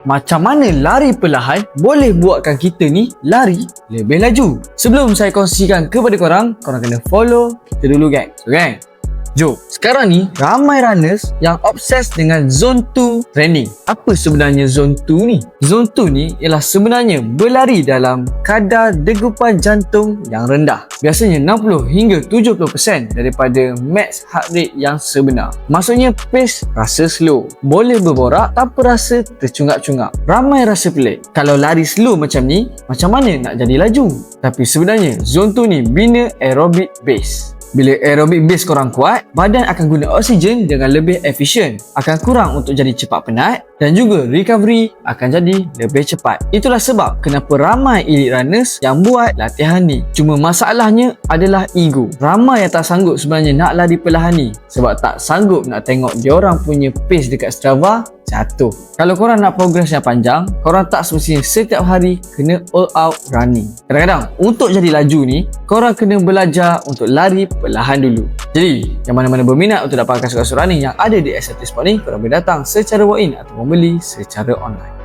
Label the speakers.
Speaker 1: Macam mana lari perlahan boleh buatkan kita ni lari lebih laju? Sebelum saya kongsikan kepada korang kena follow kita dulu gang. So gang, jom. Sekarang ni ramai runners yang obses dengan zone 2 training. Apa sebenarnya zone 2 ni? Zone 2 ni ialah sebenarnya berlari dalam kadar degupan jantung yang rendah. Biasanya 60 hingga 70% daripada max heart rate yang sebenar. Maksudnya pace rasa slow. Boleh berborak tanpa rasa tercungap-cungap. Ramai rasa pelik. Kalau lari slow macam ni, macam mana nak jadi laju? Tapi sebenarnya zone 2 ni bina aerobic base. Bila aerobic base korang kuat, badan akan guna oksigen dengan lebih efisien. Akan kurang untuk jadi cepat penat dan juga recovery akan jadi lebih cepat. Itulah sebab kenapa ramai elite runners yang buat latihan ni. Cuma masalahnya adalah ego. Ramai yang tak sanggup sebenarnya nak lari perlahan ni sebab tak sanggup nak tengok diorang punya pace dekat Strava jatuh. Kalau korang nak progress yang panjang, korang tak semestinya setiap hari kena all out running. Kadang-kadang untuk jadi laju ni, korang kena belajar untuk lari perlahan dulu. Jadi, yang mana-mana berminat untuk dapatkan kasut-kasut running yang ada di SRT Sport ni, korang boleh datang secara walk-in atau membeli secara online.